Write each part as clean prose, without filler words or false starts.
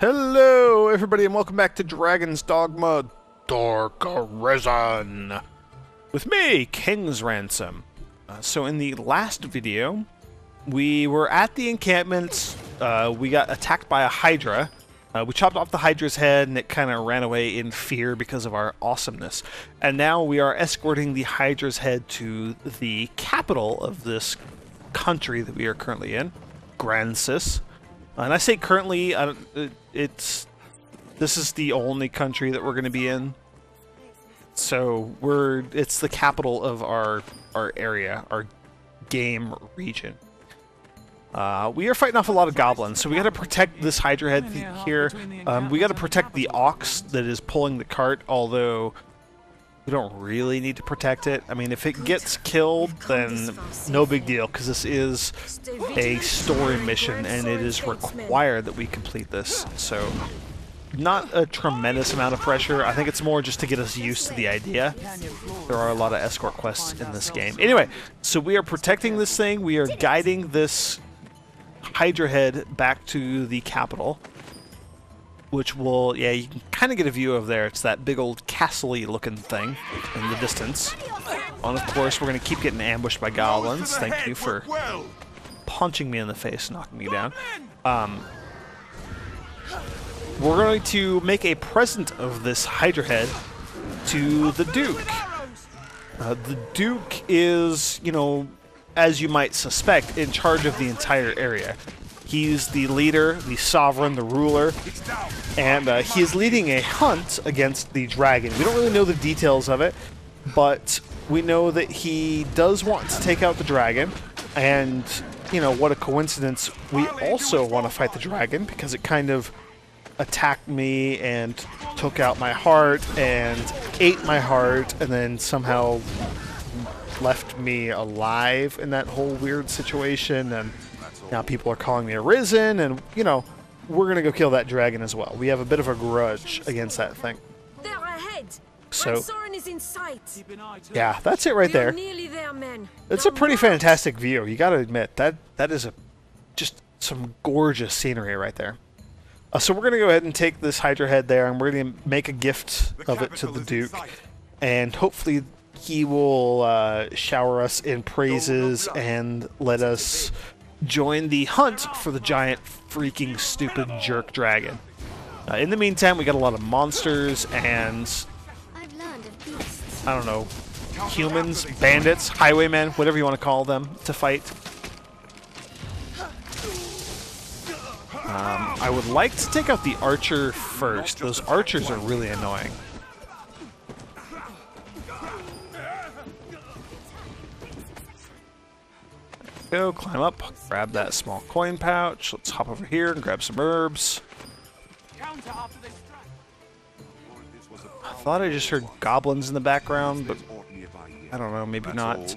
Hello, everybody, and welcome back to Dragon's Dogma Dark Arisen with me, King's Ransom. So in the last video, we were at the encampment. We got attacked by a Hydra. We chopped off the Hydra's head, and it kind of ran away in fear because of our awesomeness. And now we are escorting the Hydra's head to the capital of this country that we are currently in, Gran Soren. And I say currently, this is the only country that we're going to be in. So it's the capital of our area, our game region. We are fighting off a lot of goblins, so we got to protect this Hydra head here. We got to protect the ox that is pulling the cart, although we don't really need to protect it. I mean, if it gets killed, then no big deal, because this is a story mission, and it is required that we complete this. So, not a tremendous amount of pressure. I think it's more just to get us used to the idea. There are a lot of escort quests in this game. Anyway, so we are protecting this thing. We are guiding this Hydra head back to the capital, which will, yeah, you can kind of get a view of there. It's that big old castle-y looking thing in the distance. And of course, we're going to keep getting ambushed by goblins. Thank you for punching me in the face, knocking me down. We're going to make a present of this Hydra head to the Duke. The Duke is, you know, as you might suspect, in charge of the entire area. He's the leader, the sovereign, the ruler, and he is leading a hunt against the dragon. We don't really know the details of it, but we know that he does want to take out the dragon, and, you know, what a coincidence, we also want to fight the dragon, because it kind of attacked me and took out my heart and ate my heart, and then somehow left me alive in that whole weird situation, and now people are calling me Arisen, and, you know, we're going to go kill that dragon as well. We have a bit of a grudge against that thing. They're ahead. So, Gran Soren is in sight. yeah, that's it right there. Nearly there, men. It's a pretty fantastic view. You got to admit, that is just some gorgeous scenery right there. So we're going to go ahead and take this Hydra head there, and we're going to make a gift of it to the Duke, and hopefully he will shower us in praises and let us join the hunt for the giant, freaking, stupid jerk dragon. In the meantime, we got a lot of monsters and, I don't know, humans, bandits, highwaymen, whatever you want to call them, to fight. I would like to take out the archer first. Those archers are really annoying. Go, climb up, grab that small coin pouch. Let's hop over here and grab some herbs. I thought I just heard goblins in the background, but I don't know, maybe not.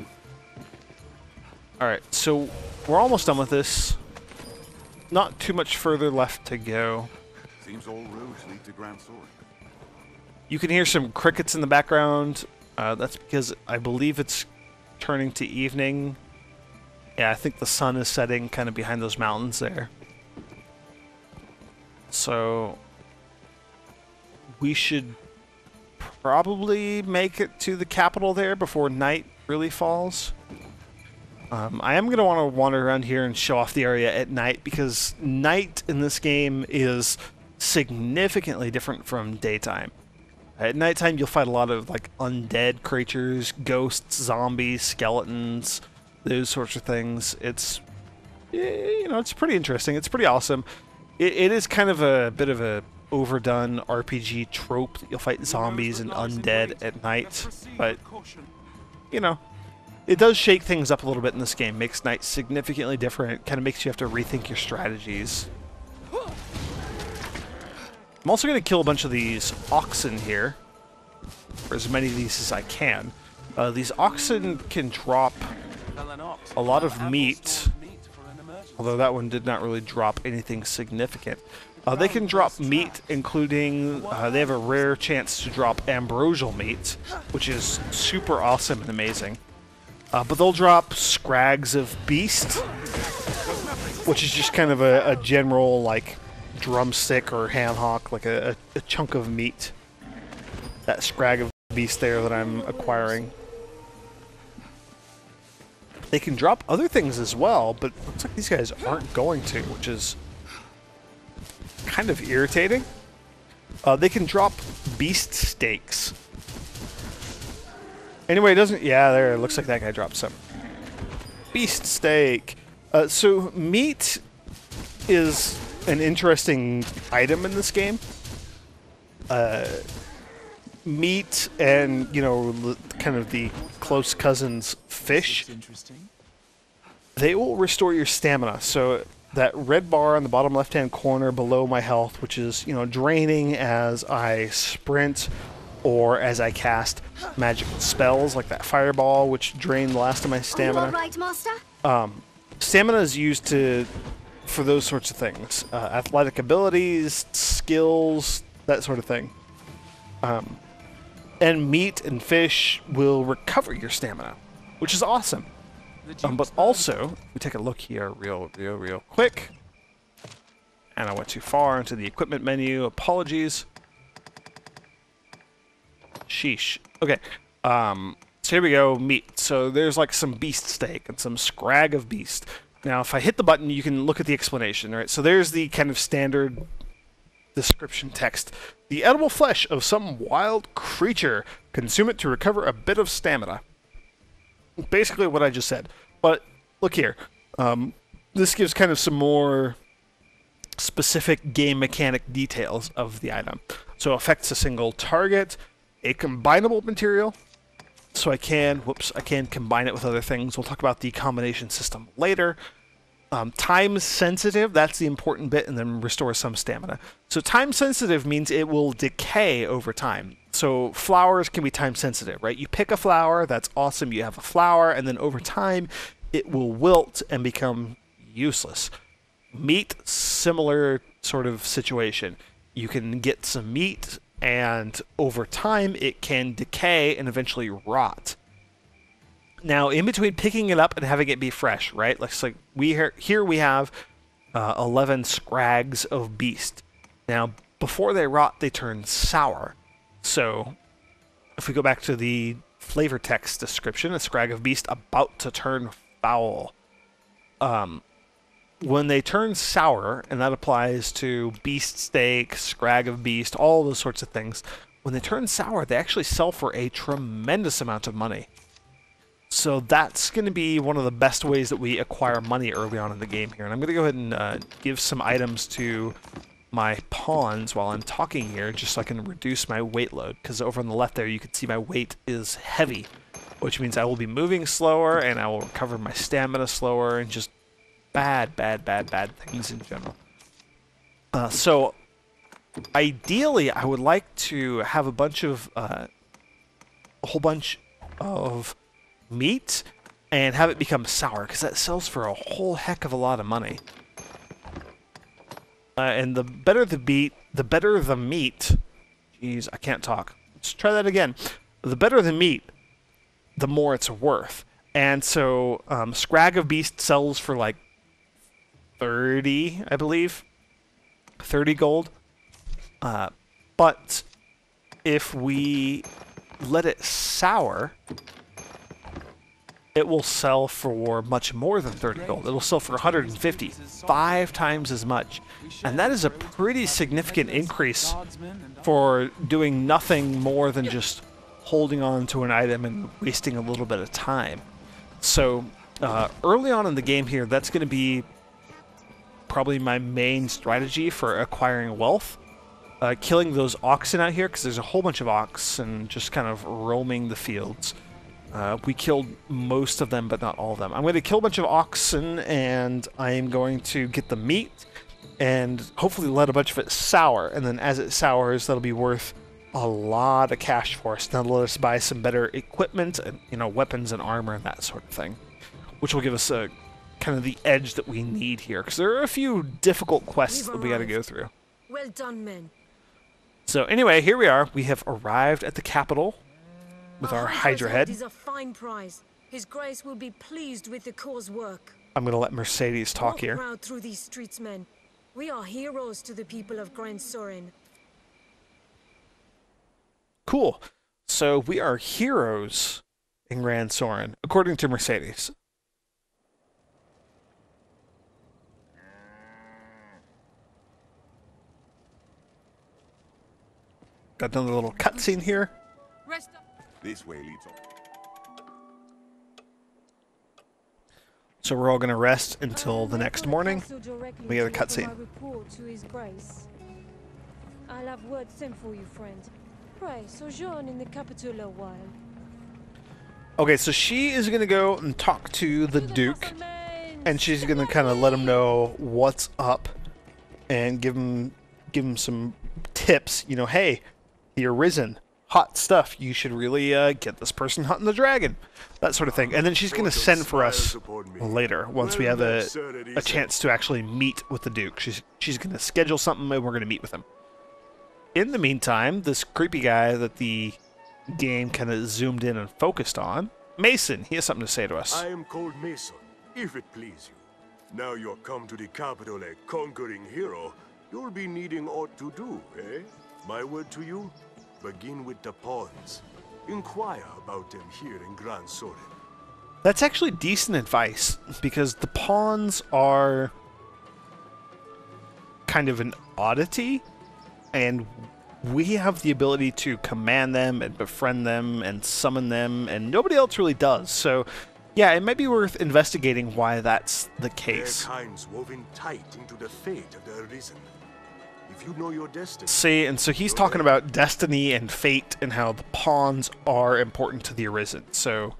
Alright, so we're almost done with this. Not too much further left to go. Seems all roads lead to Gran Soren. You can hear some crickets in the background. That's because I believe it's turning to evening. Yeah, I think the sun is setting kind of behind those mountains there. So we should probably make it to the capital there before night really falls. I am going to want to wander around here and show off the area at night, because night in this game is significantly different from daytime. At nighttime, you'll fight a lot of like undead creatures, ghosts, zombies, skeletons, those sorts of things. It's, you know, it's pretty interesting. It's pretty awesome. It is kind of a bit of a overdone RPG trope that you'll fight zombies and undead at night, but, you know, it does shake things up a little bit in this game. Makes night significantly different. Kind of makes you have to rethink your strategies. I'm also going to kill a bunch of these oxen here, or as many of these as I can. These oxen can drop a lot of meat, although that one did not really drop anything significant. They can drop meat, including, they have a rare chance to drop ambrosial meat, which is super awesome and amazing. But they'll drop scrags of beast, which is just kind of a general, like, drumstick or ham hock, like a chunk of meat. That scrag of beast there that I'm acquiring. They can drop other things as well, but it looks like these guys aren't going to, which is kind of irritating. They can drop beast steaks. Anyway, it doesn't... Yeah, there, it looks like that guy dropped some. Beast steak. So, meat is an interesting item in this game. Meat and, you know, kind of the close cousins, fish. They will restore your stamina. So, that red bar on the bottom left-hand corner below my health, which is, you know, draining as I sprint or as I cast magical spells, like that fireball, which drained the last of my stamina. Are you all right, Master? Stamina is used for those sorts of things. Athletic abilities, skills, that sort of thing. And meat and fish will recover your stamina, which is awesome. But also, we take a look here real quick. And I went too far into the equipment menu. Apologies. Sheesh. Okay. So here we go, meat. So there's like some beast steak and some scrag of beast. Now, if I hit the button, you can look at the explanation, right? So there's the kind of standard description text. The edible flesh of some wild creature. Consume it to recover a bit of stamina. Basically what I just said. But look here. This gives kind of some more specific game mechanic details of the item. So affects a single target, a combinable material. So I can combine it with other things. We'll talk about the combination system later. Time sensitive, that's the important bit, and then restore some stamina. So time sensitive means it will decay over time. So flowers can be time sensitive, right? You pick a flower, that's awesome, you have a flower, and then over time it will wilt and become useless. Meat, similar sort of situation. You can get some meat, and over time it can decay and eventually rot. Now, in between picking it up and having it be fresh, right? Like here we have 11 scrags of beast. Now, before they rot, they turn sour. So, if we go back to the flavor text description, a scrag of beast about to turn foul. When they turn sour, and that applies to beast steak, scrag of beast, all those sorts of things, when they turn sour, they actually sell for a tremendous amount of money. So that's going to be one of the best ways that we acquire money early on in the game here. And I'm going to go ahead and give some items to my pawns while I'm talking here, just so I can reduce my weight load. Because over on the left there, you can see my weight is heavy, which means I will be moving slower, and I will recover my stamina slower, and just bad things in general. So ideally, I would like to have a whole bunch of meat and have it become sour, because that sells for a whole heck of a lot of money. And the better the meat. Jeez, I can't talk. Let's try that again. The better the meat, the more it's worth. And so, scrag of beast sells for like 30, I believe. 30 gold. But if we let it sour, it will sell for much more than 30 gold. It'll sell for 150, 5 times as much. And that is a pretty significant increase for doing nothing more than just holding on to an item and wasting a little bit of time. So early on in the game here, that's going to be probably my main strategy for acquiring wealth. Killing those oxen out here, because there's a whole bunch of oxen just kind of roaming the fields. We killed most of them, but not all of them. I'm going to kill a bunch of oxen, and I'm going to get the meat, and hopefully let a bunch of it sour. And then as it sours, that'll be worth a lot of cash for us. That'll let us buy some better equipment, and weapons and armor and that sort of thing, which will give us a kind of the edge that we need here, because there are a few difficult quests that we got to go through. Well done, men. So anyway, here we are. We have arrived at the capital with our Hydra head. Is a fine prize. His Grace will be pleased with the cause work. I'm going to let Mercedes talk here. Walk proud through these streets, men. We are heroes to the people of Gran Soren. Cool. So we are heroes in Gran Soren, according to Mercedes. Got another little cutscene here. This way leads on. So we're all going to rest until the next morning. We get a cutscene. I'll have word sent for you, friend. Pray, sojourn in the capital a while. Okay, so she is going to go and talk to the Duke, and she's going to kind of let him know what's up and give him some tips. You know, hey, the Arisen, hot stuff. You should really get this person hunting the dragon, that sort of thing. And then she's going to send for us later once we have a chance to actually meet with the Duke. She's going to schedule something, and we're going to meet with him. In the meantime, this creepy guy that the game kind of zoomed in and focused on, Mason, he has something to say to us. I am called Mason, if it please you. Now you're come to the capital a conquering hero, you'll be needing aught to do, eh? My word to you, begin with the pawns. Inquire about them here in Gran Soren. That's actually decent advice, because the pawns are kind of an oddity, and we have the ability to command them and befriend them and summon them, and nobody else really does. So, yeah, it might be worth investigating why that's the case. Their kinds woven tight into the fate of the Arisen. If you know your destiny... See, and so he's talking about destiny and fate and how the pawns are important to the Arisen. So,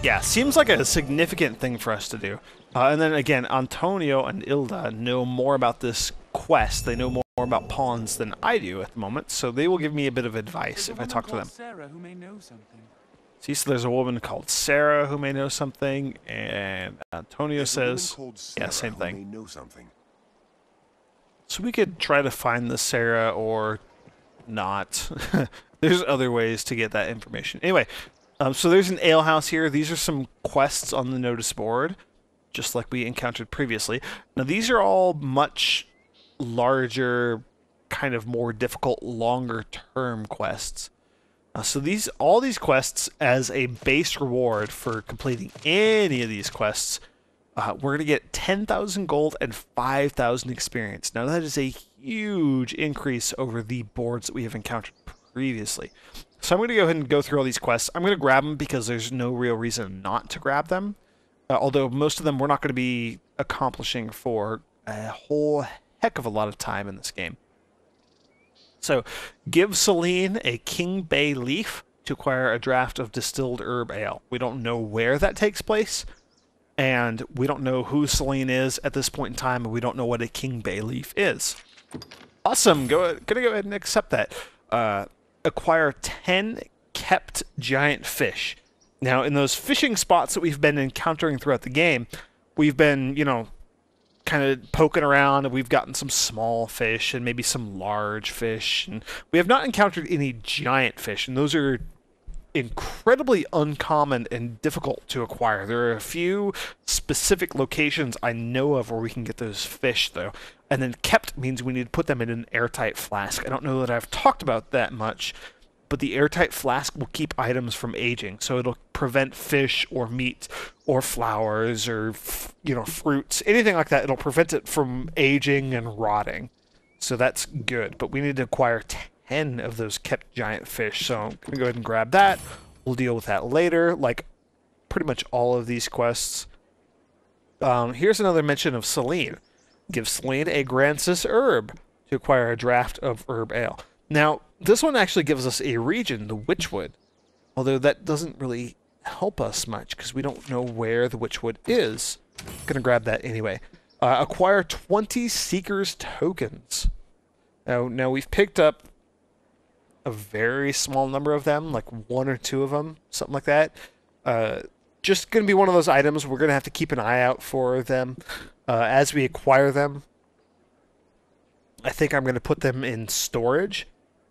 yeah, seems like a significant thing for us to do. And then again, Antonio and Ilda know more about this quest. They know more about pawns than I do at the moment, so they will give me a bit of advice if I talk to them. Sarah who may know something. See, so there's a woman called Sarah who may know something, and Antonio says, yeah, same thing. Know something. So we could try to find the Sarah or not. There's other ways to get that information. Anyway, so there's an alehouse here. These are some quests on the notice board, just like we encountered previously. Now, these are all much larger, kind of more difficult, longer-term quests. So all these quests, as a base reward for completing any of these quests, we're going to get 10,000 gold and 5,000 experience. Now, that is a huge increase over the boards that we have encountered previously. So I'm going to go ahead and go through all these quests. I'm going to grab them because there's no real reason not to grab them. Although most of them we're not going to be accomplishing for a whole heck of a lot of time in this game. So, give Celine a King Bay leaf to acquire a draft of distilled herb ale. We don't know where that takes place, and we don't know who Celine is at this point in time, and we don't know what a King Bay leaf is. Awesome! Gonna go ahead and accept that. Acquire 10 kept giant fish. Now, in those fishing spots that we've been encountering throughout the game, we've been, you know, kind of poking around, and we've gotten some small fish and maybe some large fish, and we have not encountered any giant fish, and those are incredibly uncommon and difficult to acquire. There are a few specific locations I know of where we can get those fish, though. And then kept means we need to put them in an airtight flask. I don't know that I've talked about that much, but the airtight flask will keep items from aging, so it'll prevent fish or meat or flowers or, you know, fruits, anything like that. It'll prevent it from aging and rotting, so that's good. But we need to acquire 10 of those kept giant fish, so I'm gonna go ahead and grab that. We'll deal with that later, like pretty much all of these quests. Here's another mention of Celine. Give Celine a Grancis herb to acquire a draft of herb ale. Now, this one actually gives us a region, the Witchwood, although that doesn't really help us much because we don't know where the Witchwood is. I'm gonna grab that anyway. Acquire 20 Seeker's tokens. Now we've picked up a very small number of them, like 1 or 2 of them, something like that. Just gonna be one of those items we're gonna have to keep an eye out for them as we acquire them. I think I'm gonna put them in storage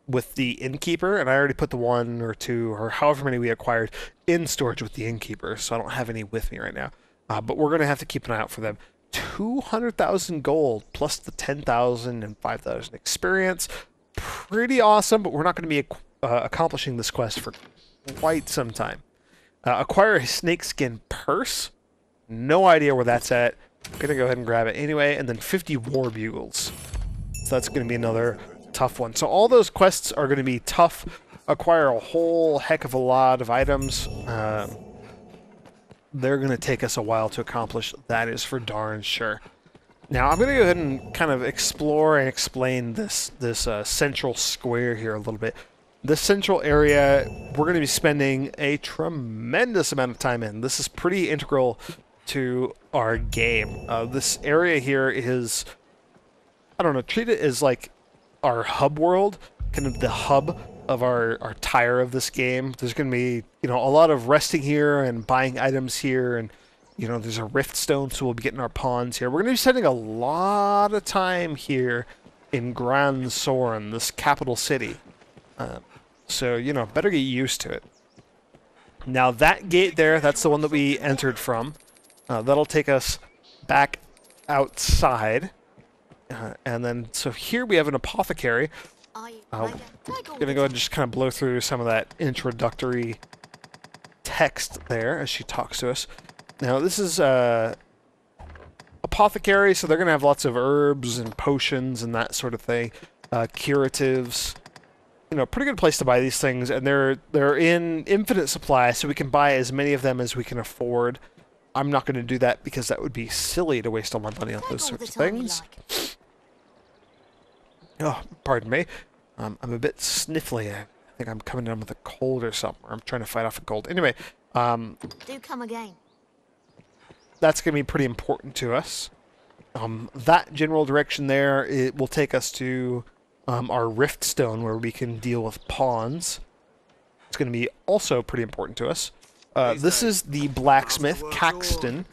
with the innkeeper, and I already put the 1 or 2 or however many we acquired in storage with the innkeeper, so I don't have any with me right now. But we're going to have to keep an eye out for them. 200,000 gold plus the 10,000 and 5,000 experience. Pretty awesome, but we're not going to be accomplishing this quest for quite some time. Acquire a snakeskin purse. No idea where that's at. I'm going to go ahead and grab it anyway. And then 50 war bugles. So that's going to be another tough one. So all those quests are going to be tough. Acquire a whole heck of a lot of items. They're going to take us a while to accomplish. That is for darn sure. Now, I'm going to go ahead and kind of explore and explain this central square here a little bit. This central area, we're going to be spending a tremendous amount of time in. This is pretty integral to our game. This area here is, I don't know, treat it as like our hub world, kind of the hub of our tire of this game. There's going to be, you know, a lot of resting here and buying items here, and, you know, there's a rift stone, so we'll be getting our pawns here. We're going to be spending a lot of time here in Gran Soren, this capital city. So, you know, better get used to it. Now, that gate there, that's the one that we entered from. That'll take us back outside. And then, so here we have an apothecary. Gonna go ahead and just kind of blow through some of that introductory text there as she talks to us. Now, this is apothecary, so they're gonna have lots of herbs and potions and that sort of thing, curatives. You know, pretty good place to buy these things, and they're in infinite supply, so we can buy as many of them as we can afford. I'm not going to do that because that would be silly to waste all my money on those sorts of things. Oh, pardon me. I'm a bit sniffly. I think I'm coming down with a cold or something. I'm trying to fight off a cold. Anyway, do come again. That's going to be pretty important to us. That general direction there, it will take us to our rift stone where we can deal with pawns. It's going to be also pretty important to us. This is the blacksmith, Caxton.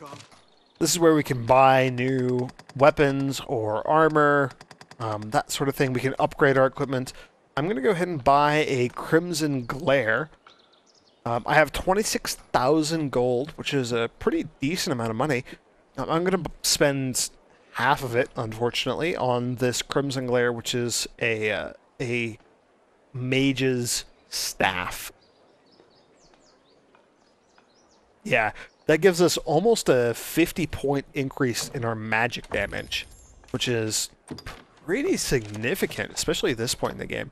This is where we can buy new weapons or armor, that sort of thing. We can upgrade our equipment. I'm going to go ahead and buy a Crimson Glare. I have 26,000 gold, which is a pretty decent amount of money. I'm going to spend half of it, unfortunately, on this Crimson Glare, which is a mage's staff. Yeah, that gives us almost a 50-point increase in our magic damage, which is pretty significant, especially at this point in the game.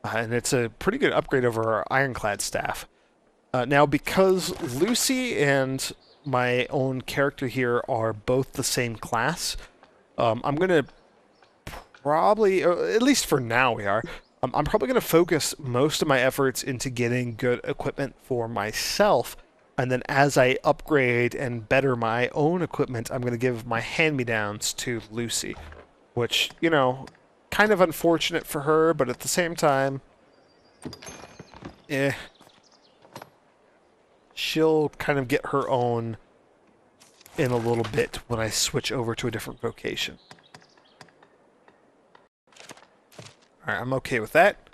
And it's a pretty good upgrade over our Ironclad staff. Now, because Lucy and my own character here are both the same class, I'm going to probably, or at least for now we are, I'm probably going to focus most of my efforts into getting good equipment for myself. And then as I upgrade and better my own equipment, I'm going to give my hand-me-downs to Lucy. Which, you know, kind of unfortunate for her, but at the same time, she'll kind of get her own in a little bit when I switch over to a different vocation. Alright, I'm okay with that.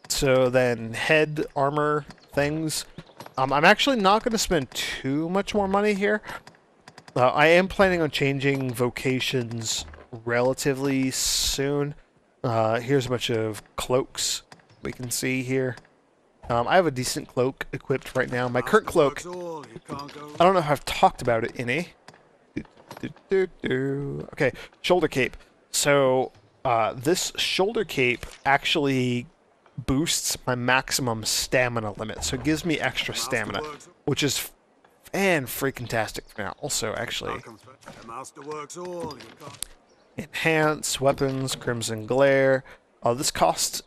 So then, head armor things. I'm actually not going to spend too much more money here. I am planning on changing vocations relatively soon. Here's a bunch of cloaks we can see here. I have a decent cloak equipped right now. My current cloak, I don't know if I've talked about it any. Okay, shoulder cape. So, this shoulder cape actually boosts my maximum stamina limit. So it gives me extra stamina, which is fan-freaking-tastic for now. Also, actually, enhance weapons, Crimson Glare. This costs...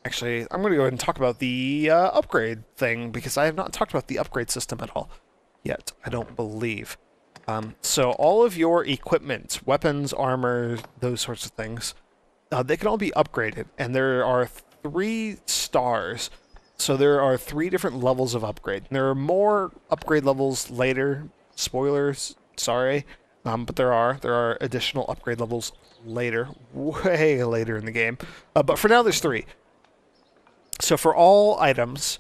Actually, I'm going to go ahead and talk about the upgrade thing, because I have not talked about the upgrade system at all yet, I don't believe. So all of your equipment, weapons, armor, those sorts of things, they can all be upgraded, and there are 3 stars. So there are 3 different levels of upgrade. There are more upgrade levels later. Spoilers, sorry. But there are additional upgrade levels later, way later in the game. But for now, there's 3. So for all items,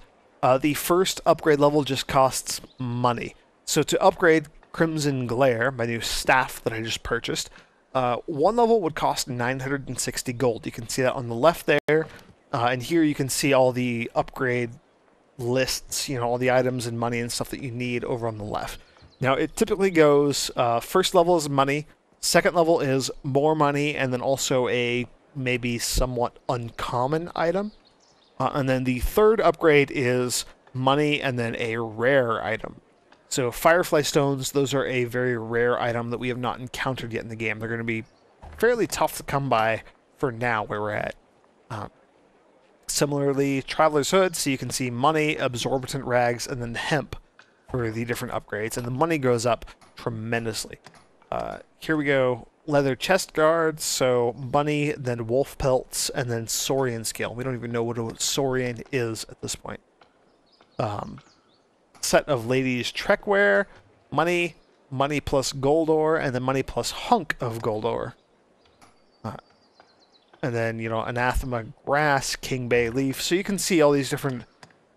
the first upgrade level just costs money. So to upgrade, Crimson Glare, my new staff that I just purchased. One level would cost 960 gold. You can see that on the left there. And here you can see all the upgrade lists, you know, all the items and money and stuff that you need over on the left. Now, it typically goes, first level is money, second level is more money, and then also a maybe somewhat uncommon item. And then the third upgrade is money and then a rare item. So Firefly Stones, those are a very rare item that we have not encountered yet in the game. They're going to be fairly tough to come by for now where we're at. Similarly, Traveler's Hood, so you can see money, absorbent rags, and then hemp for the different upgrades. And the money goes up tremendously. Here we go. Leather chest guards, so money, then wolf pelts, and then Saurian scale. We don't even know what a Saurian is at this point. Set of ladies trek wear, money, money plus gold ore, and then money plus hunk of gold ore. And then, you know, anathema grass, king bay leaf. So you can see all these different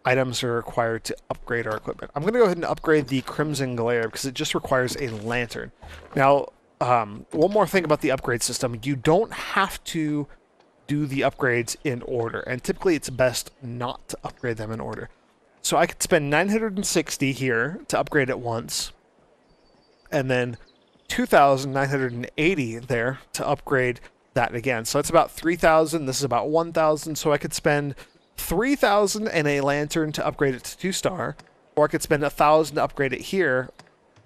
items are required to upgrade our equipment. I'm going to go ahead and upgrade the Crimson Glare because it just requires a lantern. Now, one more thing about the upgrade system. You don't have to do the upgrades in order. And typically it's best not to upgrade them in order. So I could spend 960 here to upgrade it once. And then 2,980 there to upgrade that again. So it's about 3,000. This is about 1,000. So I could spend 3,000 and a lantern to upgrade it to 2-star, or I could spend 1,000 to upgrade it here,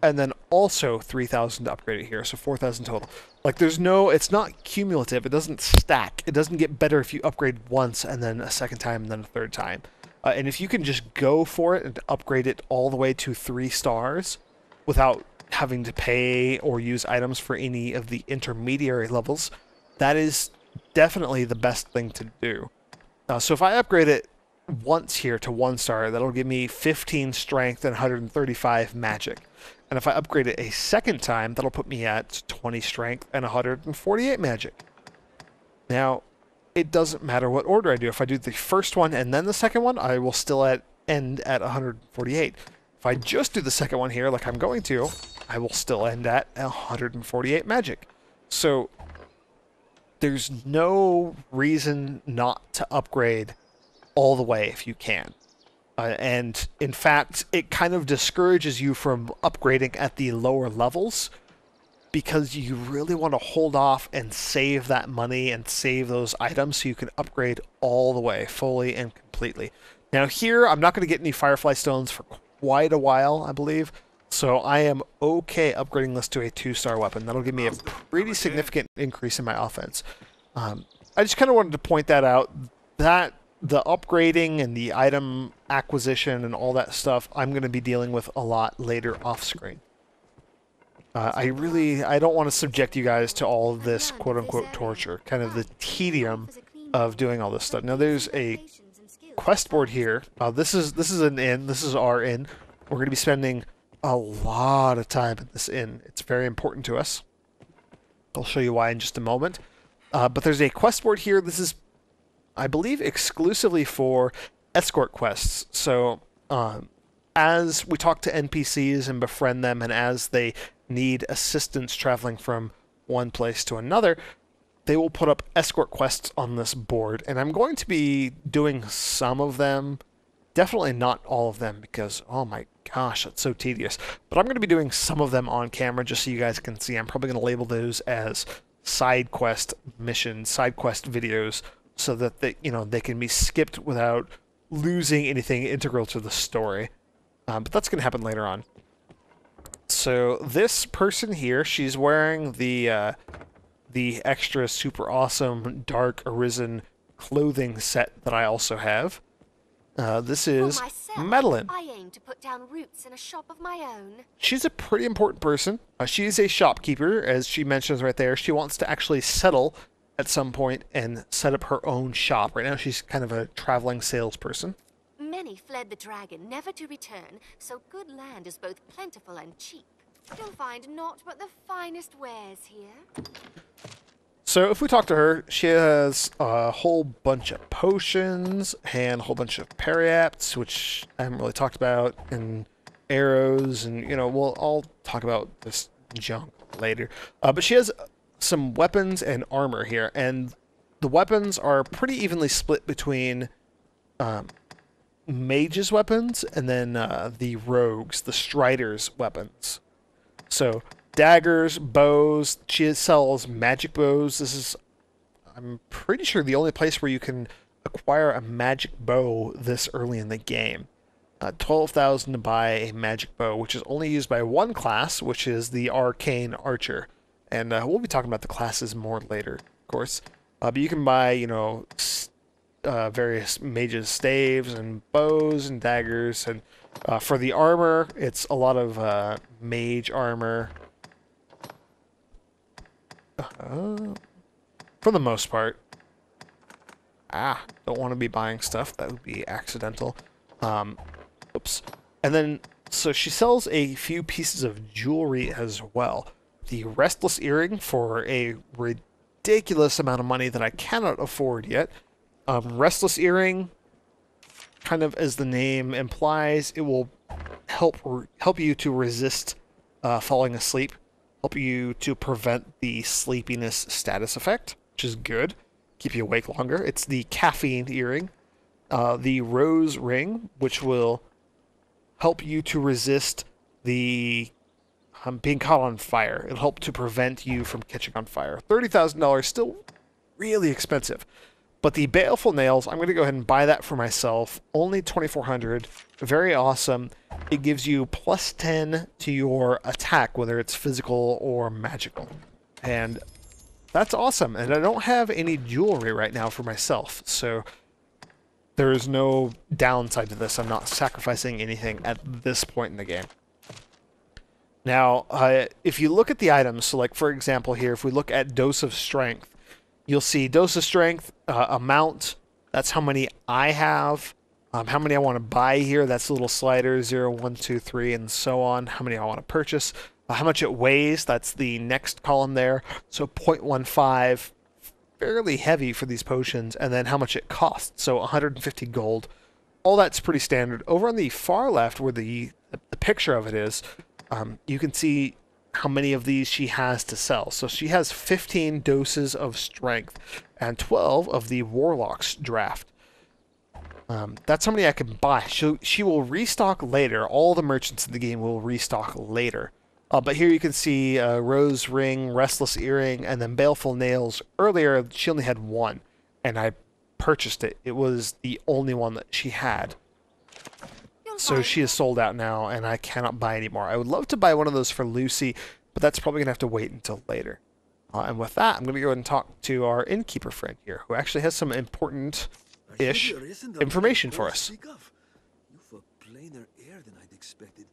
and then also 3,000 to upgrade it here. So 4,000 total. Like there's no, it's not cumulative. It doesn't stack. It doesn't get better if you upgrade once and then a second time and then a third time. And if you can just go for it and upgrade it all the way to 3 stars without having to pay or use items for any of the intermediary levels, that is definitely the best thing to do. So if I upgrade it once here to 1-star, that'll give me 15 strength and 135 magic. And if I upgrade it a second time, that'll put me at 20 strength and 148 magic. Now, it doesn't matter what order I do. If I do the first one and then the second one, I will still end at 148. If I just do the second one here, like I'm going to, I will still end at 148 magic. So there's no reason not to upgrade all the way if you can. And in fact, it kind of discourages you from upgrading at the lower levels because you really want to hold off and save that money and save those items so you can upgrade all the way, fully and completely. Now here, I'm not going to get any Firefly Stones for quite a while, I believe. So I am okay upgrading this to a 2-star weapon. That'll give me a pretty significant increase in my offense. I just kind of wanted to point that out, that the upgrading and the item acquisition and all that stuff, I'm going to be dealing with a lot later off screen. I don't want to subject you guys to all of this quote-unquote torture, kind of the tedium of doing all this stuff. Now there's a quest board here. This is an inn. This is our inn. We're going to be spending a lot of time at this inn. It's very important to us. I'll show you why in just a moment. But there's a quest board here. This is, I believe, exclusively for escort quests. So as we talk to NPCs and befriend them, and as they need assistance traveling from one place to another, they will put up escort quests on this board. And I'm going to be doing some of them. Definitely not all of them because, oh my gosh, that's so tedious. But I'm going to be doing some of them on camera just so you guys can see. I'm probably going to label those as side quest missions, side quest videos, so that they can be skipped without losing anything integral to the story. But that's going to happen later on. So this person here, she's wearing the extra super awesome Dark Arisen clothing set that I also have. This is Madeline. I aim to put down roots in a shop of my own. She's a pretty important person. She is a shopkeeper, as she mentions right there. She wants to actually settle at some point and set up her own shop. Right now she's kind of a traveling salesperson. Many fled the dragon, never to return, so good land is both plentiful and cheap. You'll find naught but the finest wares here. So if we talk to her, she has a whole bunch of potions and a whole bunch of periapts, which I haven't really talked about in arrows, and you know, I'll talk about this junk later. But she has some weapons and armor here, and the weapons are pretty evenly split between mages' weapons and then the rogues, the striders' weapons. So daggers, bows. She sells magic bows. This is, I'm pretty sure, the only place where you can acquire a magic bow this early in the game. 12,000 to buy a magic bow, which is only used by one class, which is the arcane archer. And we'll be talking about the classes more later, of course. But you can buy, you know, various mages' staves and bows and daggers. And for the armor, it's a lot of mage armor. For the most part. Don't want to be buying stuff. That would be accidental. Oops. And then, so she sells a few pieces of jewelry as well. The Restless Earring for a ridiculous amount of money that I cannot afford yet. Restless Earring, kind of as the name implies, it will help you to resist falling asleep, help you to prevent the sleepiness status effect, which is good. Keep you awake longer. It's the Caffeine Earring. The Rose Ring, which will help you to resist the being caught on fire. It'll help to prevent you from catching on fire. $30,000, still really expensive. But the Baleful Nails, I'm going to go ahead and buy that for myself. Only $2,400. Very awesome. It gives you plus 10 to your attack, whether it's physical or magical. And that's awesome. And I don't have any jewelry right now for myself, so there is no downside to this. I'm not sacrificing anything at this point in the game. Now, if you look at the items, so like for example here, if we look at Dose of Strength, you'll see Dose of Strength, amount, that's how many I have. How many I want to buy here, that's a little slider, 0, 1, 2, 3, and so on. How many I want to purchase. How much it weighs, that's the next column there. So 0.15, fairly heavy for these potions, and then how much it costs, so 150 gold. All that's pretty standard. Over on the far left, where the picture of it is, you can see how many of these she has to sell. So she has 15 doses of strength and 12 of the Warlock's draft. That's how many I can buy. She will restock later. All the merchants in the game will restock later. But here you can see Rose Ring, Restless Earring, and then Baleful Nails. Earlier, she only had one, and I purchased it. It was the only one that she had. So she is sold out now, and I cannot buy any more. I would love to buy one of those for Lucy, but that's probably going to have to wait until later. And with that, I'm going to go ahead and talk to our innkeeper friend here, who actually has some important-ish information for us. You've a plainer air than I'd expected.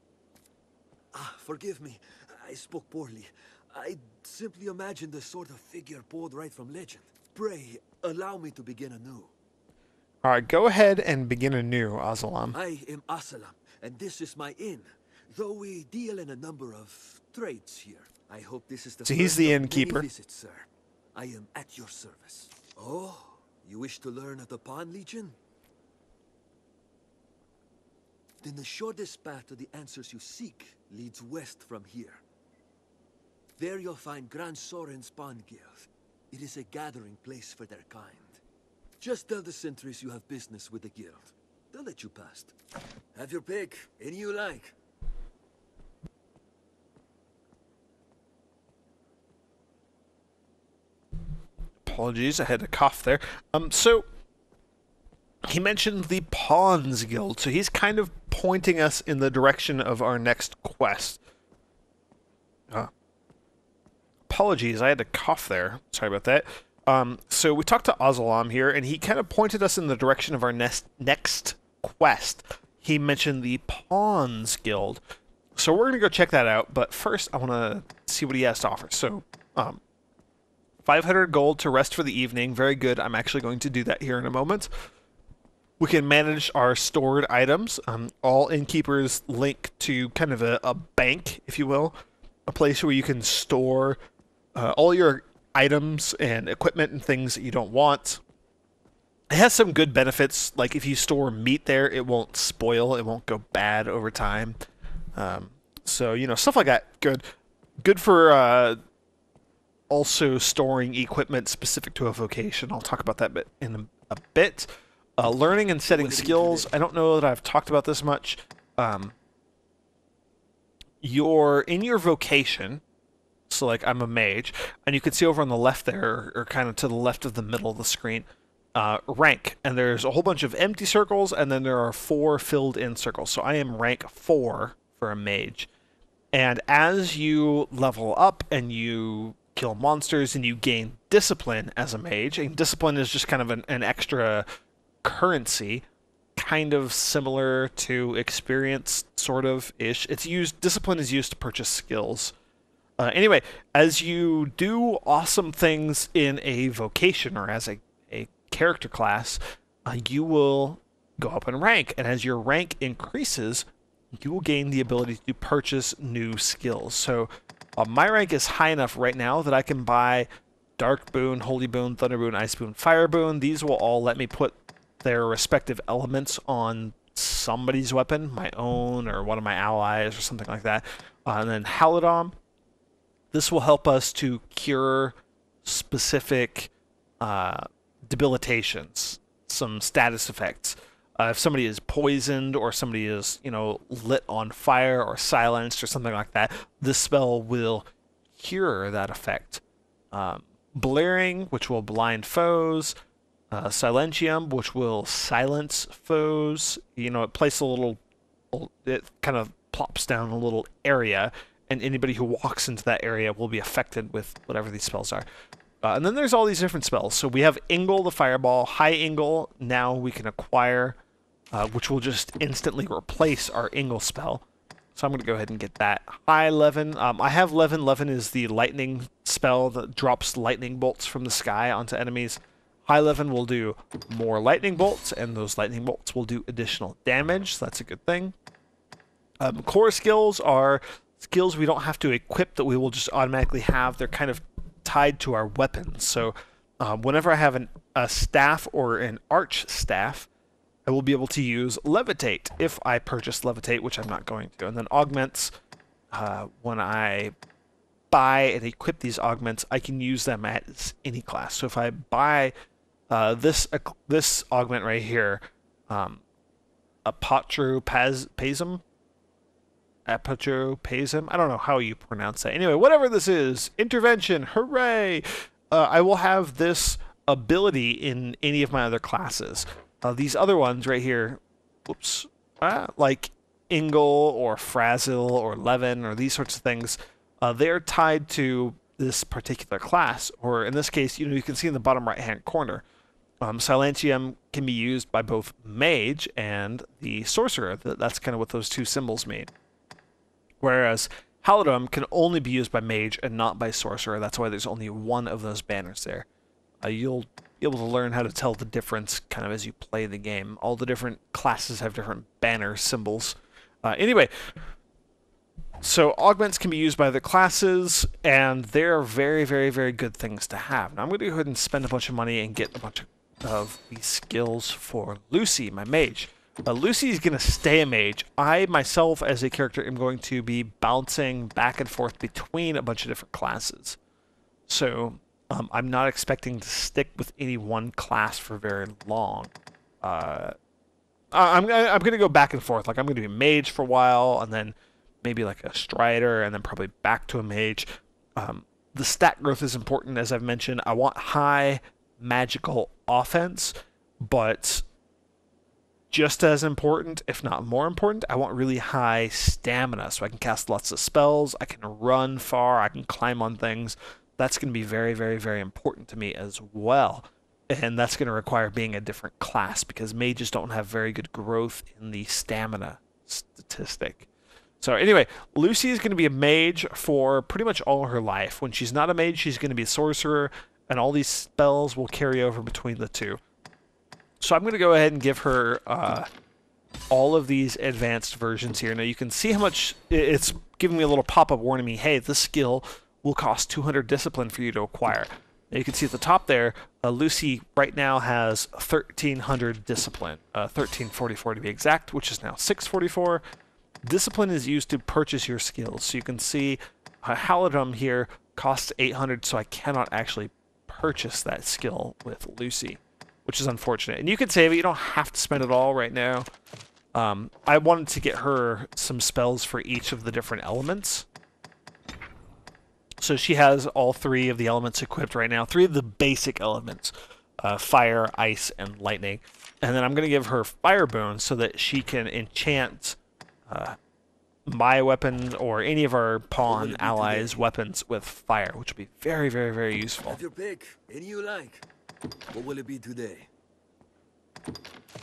Forgive me. I spoke poorly. I simply imagined the sort of figure pulled right from legend. Pray, allow me to begin anew. Alright, go ahead and begin anew, Azalam. I am Asalam, and this is my inn. Though we deal in a number of trades here, I hope this is the So he's the innkeeper. Visit, sir. I am at your service. Oh, you wish to learn of the Pawn Legion? Then the shortest path to the answers you seek leads west from here. There you'll find Gran Soren's Pawn Guild. It is a gathering place for their kind. Just tell the sentries you have business with the guild. They'll let you past. Have your pick, any you like. Apologies, I had a cough there. So he mentioned the Pawns Guild, so he's kind of pointing us in the direction of our next quest. Apologies, I had a cough there. Sorry about that. So we talked to Azalam here, and he kind of pointed us in the direction of our next quest. He mentioned the Pawns Guild. So we're going to go check that out, but first I want to see what he has to offer. So, 500 gold to rest for the evening. Very good. I'm actually going to do that here in a moment. We can manage our stored items. All innkeepers link to kind of a bank, if you will. A place where you can store all your items and equipment and things that you don't want. It has some good benefits, like if you store meat there, it won't spoil, it won't go bad over time. So, you know, stuff like that, good. Good for also storing equipment specific to a vocation. I'll talk about that in a bit. Learning and setting skills. I don't know that I've talked about this much. You're in your vocation, so like I'm a mage, and you can see over on the left there, or kind of to the left of the middle of the screen, rank. And there's a whole bunch of empty circles, and then there are 4 filled in circles. So I am rank 4 for a mage. And as you level up and you kill monsters and you gain discipline as a mage, and discipline is just kind of an extra currency, kind of similar to experience, sort of ish. It's used. Discipline is used to purchase skills. Anyway, as you do awesome things in a vocation or as a character class, you will go up in rank, and as your rank increases, you will gain the ability to purchase new skills. So my rank is high enough right now that I can buy Dark Boon, Holy Boon, Thunder Boon, Ice Boon, Fire Boon. These will all let me put their respective elements on somebody's weapon, my own or one of my allies or something like that. And then Halidom. This will help us to cure specific debilitations, some status effects. If somebody is poisoned or somebody is, you know, lit on fire or silenced or something like that, this spell will cure that effect. Blaring, which will blind foes. Silentium, which will silence foes. You know, it places a little, it kind of plops down a little area, and anybody who walks into that area will be affected with whatever these spells are. And then there's all these different spells. So we have Ingle the Fireball. High Ingle, now we can acquire, which will just instantly replace our Ingle spell. So I'm going to go ahead and get that. High Levin. I have Levin. Levin is the lightning spell that drops lightning bolts from the sky onto enemies. High Levin will do more lightning bolts, and those lightning bolts will do additional damage. So that's a good thing. Core skills are skills we don't have to equip that we will just automatically have. They're kind of tied to our weapons. So whenever I have a staff or an arch staff, I will be able to use Levitate if I purchase Levitate, which I'm not going to. And then augments, when I buy and equip these augments, I can use them as any class. So if I buy this augment right here, Apotropasm, I don't know how you pronounce that. Anyway, whatever this is, intervention, hooray! I will have this ability in any of my other classes. These other ones right here, whoops, like Ingle or Frazzle or Levin or these sorts of things, they're tied to this particular class. Or in this case, you know, you can see in the bottom right-hand corner, Silentium can be used by both Mage and the Sorcerer. That's kind of what those two symbols mean. Whereas Halidom can only be used by Mage and not by Sorcerer. That's why there's only one of those banners there. You'll be able to learn how to tell the difference kind of as you play the game. All the different classes have different banner symbols. Anyway, so augments can be used by the classes, and they're very, very, very good things to have. Now I'm going to go ahead and spend a bunch of money and get a bunch of these skills for Lucy, my mage. Lucy is going to stay a mage. I, myself, as a character, am going to be bouncing back and forth between a bunch of different classes. So I'm not expecting to stick with any one class for very long. I'm going to go back and forth. Like, I'm going to be a mage for a while, and then maybe like a strider, and then probably back to a mage. The stat growth is important, as I've mentioned. I want high magical offense, but just as important, if not more important, I want really high stamina, so I can cast lots of spells, I can run far, I can climb on things. That's going to be very, very, very important to me as well. And that's going to require being a different class, because mages don't have very good growth in the stamina statistic. So anyway, Lucy is going to be a mage for pretty much all her life. When she's not a mage, she's going to be a sorcerer, and all these spells will carry over between the two. So I'm going to go ahead and give her all of these advanced versions here. Now you can see how much it's giving me a little pop-up warning me, hey, this skill will cost 200 discipline for you to acquire. Now you can see at the top there, Lucy right now has 1,300 discipline, 1,344 to be exact, which is now 644. discipline is used to purchase your skills. So you can see Halidom here costs 800, so I cannot actually purchase that skill with Lucy, which is unfortunate. And you can save it. You don't have to spend it all right now. I wanted to get her some spells for each of the different elements. So she has all 3 of the elements equipped right now. 3 of the basic elements. Fire, ice, and lightning. And then I'm going to give her fire bones so that she can enchant my weapon or any of our pawn allies' weapons with fire, which will be very, very, very useful. Have your pick. Any you like. What will it be today?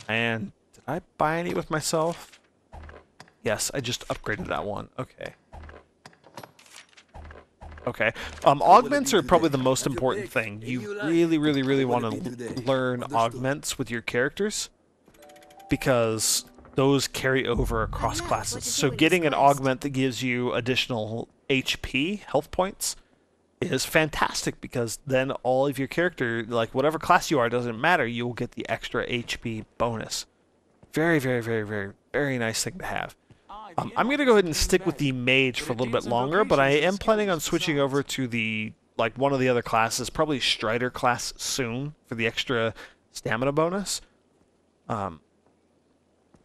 And did I buy any with myself? Yes, I just upgraded that one. Okay. Okay. Augments are probably the most important thing. You really, really, really want to learn augments with your characters because those carry over across classes. So getting an augment that gives you additional HP, health points, is fantastic because then all of your character, like whatever class you are, doesn't matter. You will get the extra HP bonus. Very, very, very, very, very nice thing to have. I'm going to go ahead and stick with the mage for a little bit longer, but I am planning on switching over to the, like, one of the other classes, probably Strider class soon for the extra stamina bonus.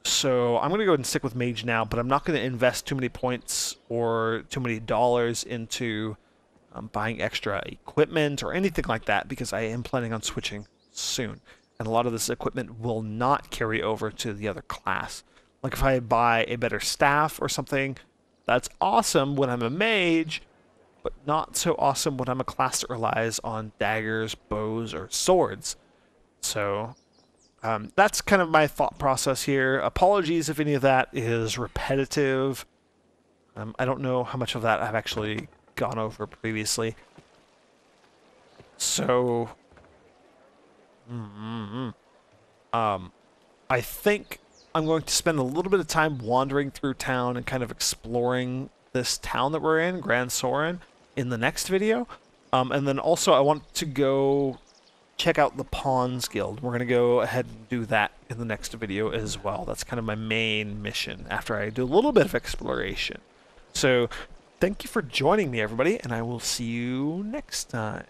So I'm going to go ahead and stick with mage now, but I'm not going to invest too many points or too many dollars into buying extra equipment or anything like that because I am planning on switching soon. And a lot of this equipment will not carry over to the other class. Like if I buy a better staff or something, that's awesome when I'm a mage, but not so awesome when I'm a class that relies on daggers, bows, or swords. So that's kind of my thought process here. Apologies if any of that is repetitive. I don't know how much of that I've actually gone over previously. So, I think I'm going to spend a little bit of time wandering through town and kind of exploring this town that we're in, Gran Soren, in the next video. And then also I want to go check out the Pawns Guild. We're going to go ahead and do that in the next video as well. That's kind of my main mission after I do a little bit of exploration. So thank you for joining me, everybody, and I will see you next time.